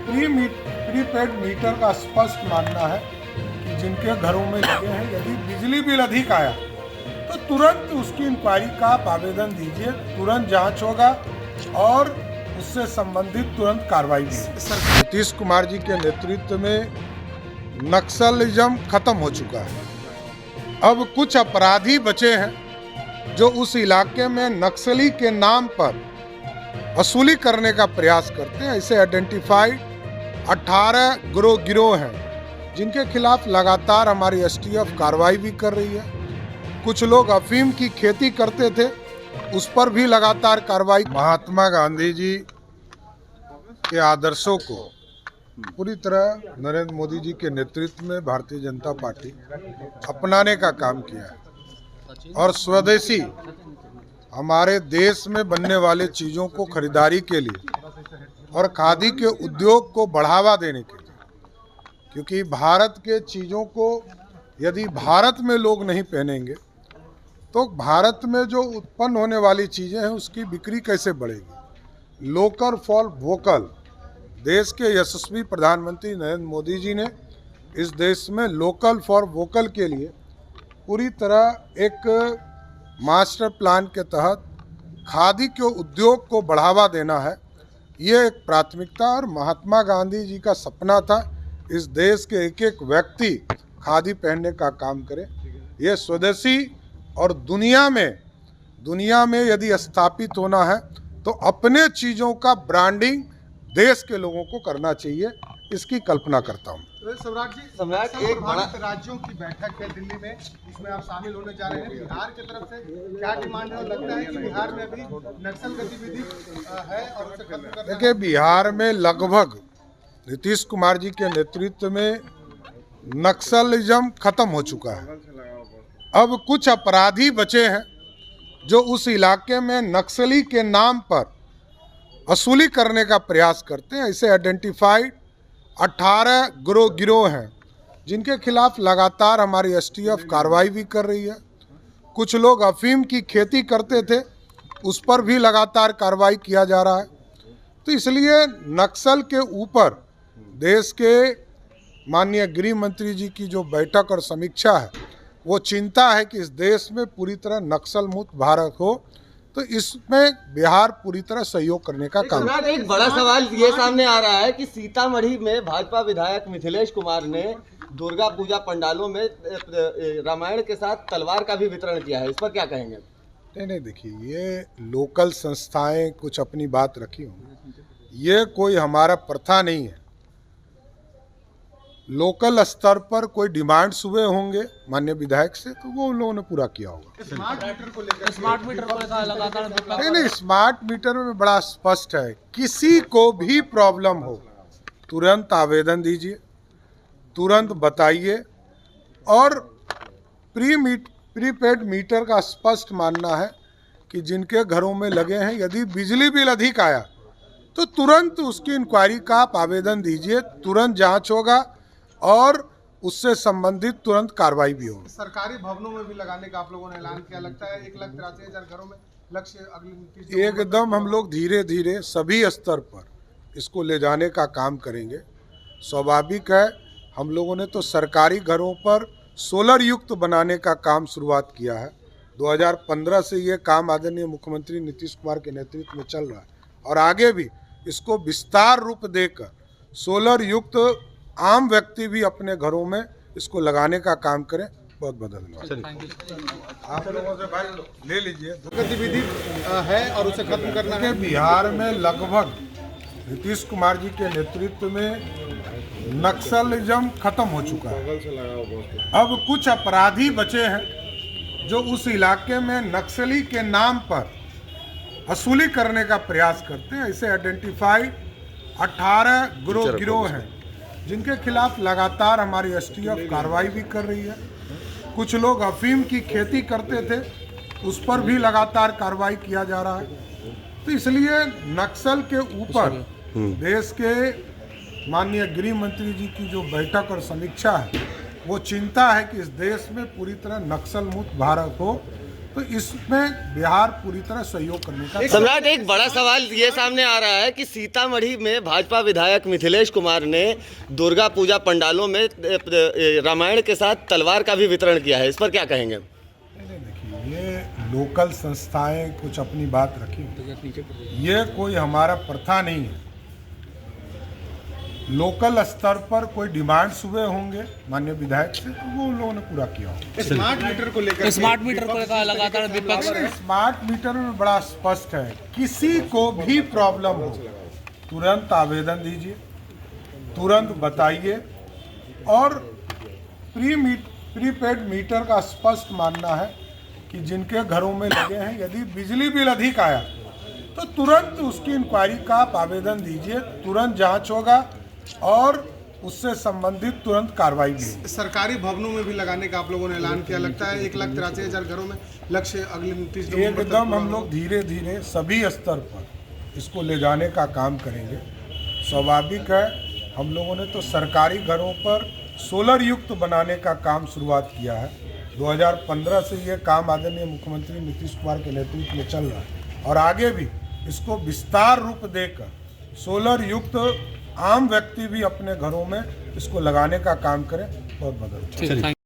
Prepaid meter का स्पष्ट मानना है कि जिनके घरों में लगे हैं, यदि बिजली बिल अधिक आया तो तुरंत उसकी इंक्वायरी का आप आवेदन दीजिए, तुरंत जांच होगा और उससे संबंधित तुरंत कार्रवाई भी होगी। नीतीश कुमार जी के नेतृत्व में नक्सलिज्म खत्म हो चुका है। अब कुछ अपराधी बचे हैं जो उस इलाके में नक्सली के नाम पर वसूली करने का प्रयास करते हैं। ऐसे आइडेंटिफाइड 18 गिरोह हैं जिनके खिलाफ लगातार हमारी एसटीएफ कार्रवाई भी कर रही है। कुछ लोग अफीम की खेती करते थे, उस पर भी लगातार कार्रवाई। महात्मा गांधी जी के आदर्शों को पूरी तरह नरेंद्र मोदी जी के नेतृत्व में भारतीय जनता पार्टी अपनाने का काम किया है और स्वदेशी हमारे देश में बनने वाले चीज़ों को खरीदारी के लिए और खादी के उद्योग को बढ़ावा देने के लिए, क्योंकि भारत के चीज़ों को यदि भारत में लोग नहीं पहनेंगे तो भारत में जो उत्पन्न होने वाली चीज़ें हैं उसकी बिक्री कैसे बढ़ेगी। लोकल फॉर वोकल, देश के यशस्वी प्रधानमंत्री नरेंद्र मोदी जी ने इस देश में लोकल फॉर वोकल के लिए पूरी तरह एक मास्टर प्लान के तहत खादी के उद्योग को बढ़ावा देना है। ये एक प्राथमिकता और महात्मा गांधी जी का सपना था इस देश के एक एक व्यक्ति खादी पहनने का काम करे। ये स्वदेशी और दुनिया में यदि स्थापित होना है तो अपने चीज़ों का ब्रांडिंग देश के लोगों को करना चाहिए, इसकी कल्पना करता हूँ। सम्राट एक बड़ा राज्यों की बैठक है दिल्ली में, इसमें आप शामिल होने जा रहे हैं। बिहार की तरफ से क्या डिमांड है? लगता है कि बिहार में अभी नक्सल गतिविधि है और उसे खत्म करना। देखिए, बिहार में लगभग नीतीश कुमार जी के नेतृत्व में नक्सलिज्म खत्म हो चुका है। अब कुछ अपराधी बचे हैं जो उस इलाके में नक्सली के नाम पर वसूली करने का प्रयास करते हैं। ऐसे आइडेंटिफाइड 18 गिरोह हैं जिनके खिलाफ लगातार हमारी एसटीएफ कार्रवाई भी कर रही है। कुछ लोग अफीम की खेती करते थे, उस पर भी लगातार कार्रवाई किया जा रहा है। तो इसलिए नक्सल के ऊपर देश के माननीय गृह मंत्री जी की जो बैठक और समीक्षा है, वो चिंता है कि इस देश में पूरी तरह नक्सल मुक्त भारत हो, तो इसमें बिहार पूरी तरह सहयोग करने का काम। एक बड़ा सवाल ये सामने आ रहा है कि सीतामढ़ी में भाजपा विधायक मिथिलेश कुमार ने दुर्गा पूजा पंडालों में रामायण के साथ तलवार का भी वितरण किया है, इस पर क्या कहेंगे? नहीं, देखिए, ये लोकल संस्थाएं कुछ अपनी बात रखी होंगी, ये कोई हमारा प्रथा नहीं है। लोकल स्तर पर कोई डिमांड्स हुए होंगे माननीय विधायक से, तो वो उन लोगों ने पूरा किया होगा। स्मार्ट मीटर को लेकर लगातार नहीं, स्मार्ट मीटर में बड़ा स्पष्ट है, किसी को भी प्रॉब्लम हो तुरंत आवेदन दीजिए, तुरंत बताइए और प्रीपेड मीटर का स्पष्ट मानना है कि जिनके घरों में लगे हैं, यदि बिजली बिल अधिक आया तो तुरंत उसकी इंक्वायरी का आप आवेदन दीजिए, तुरंत जांच होगा और उससे संबंधित तुरंत कार्रवाई भी होगी। सरकारी भवनों में भी लगाने का आप लोगों ने ऐलान किया, लगता है 1,83,000 घरों में लक्ष्य अगली एकदम हम लोग धीरे धीरे सभी स्तर पर इसको ले जाने का काम करेंगे। स्वाभाविक है, हम लोगों ने तो सरकारी घरों पर सोलर युक्त बनाने का काम शुरुआत किया है। 2015 से ये काम आदरणीय मुख्यमंत्री नीतीश कुमार के नेतृत्व में चल रहा है और आगे भी इसको विस्तार रूप देकर सोलर युक्त आम व्यक्ति भी अपने घरों में इसको लगाने का काम करें। बहुत बहुत धन्यवाद। आप लोगों से भाई ले लीजिए। गतिविधि है और उसे खत्म करना है। बिहार में लगभग नीतीश कुमार जी के नेतृत्व में नक्सलिज्म खत्म हो चुका है। अब कुछ अपराधी बचे हैं जो उस इलाके में नक्सली के नाम पर वसूली करने का प्रयास करते हैं। ऐसे आइडेंटिफाइड 18 गिरोह हैं जिनके खिलाफ लगातार हमारी एसटीएफ कार्रवाई भी कर रही है। कुछ लोग अफीम की खेती करते थे, उस पर भी लगातार कार्रवाई किया जा रहा है। तो इसलिए नक्सल के ऊपर देश के माननीय गृह मंत्री जी की जो बैठक और समीक्षा है, वो चिंता है कि इस देश में पूरी तरह नक्सल मुक्त भारत हो, तो तो इसमें बिहार पूरी तरह सहयोग करने का सम्राट, एक बड़ा सवाल ये सामने आ रहा है कि सीतामढ़ी में भाजपा विधायक मिथिलेश कुमार ने दुर्गा पूजा पंडालों में रामायण के साथ तलवार का भी वितरण किया है, इस पर क्या कहेंगे? देखिए, ये लोकल संस्थाएं कुछ अपनी बात रखी, ये कोई हमारा प्रथा नहीं है। लोकल स्तर पर कोई डिमांड्स हुए होंगे माननीय विधायक से, तो वो उन लोगों ने पूरा किया होगा। स्मार्ट मीटर को लेकर स्मार्ट मीटर को लगातार विपक्ष स्मार्ट मीटर में बड़ा स्पष्ट है, किसी को भी प्रॉब्लम हो तुरंत आवेदन दीजिए, तुरंत बताइए, और प्रीपेड मीटर का स्पष्ट मानना है कि जिनके घरों में लगे हैं, यदि बिजली बिल अधिक आया तो तुरंत उसकी इंक्वायरी का आप आवेदन दीजिए, तुरंत जांच होगा और उससे संबंधित तुरंत कार्रवाई भी होगी। सरकारी भवनों में भी लगाने का आप लोगों ने ऐलान किया, लगता है 1,83,000 घरों में लक्ष्य अगले 29 नवंबर तक एकदम हम लोग धीरे धीरे सभी स्तर पर इसको ले जाने का काम करेंगे। स्वाभाविक है, हम लोगों ने तो सरकारी घरों पर सोलर युक्त बनाने का काम शुरुआत किया है। 2015 से ये काम आदरणीय मुख्यमंत्री नीतीश कुमार के नेतृत्व में चल रहा है और आगे भी इसको विस्तार रूप देकर सोलर युक्त आम व्यक्ति भी अपने घरों में इसको लगाने का काम करें। बहुत बहुत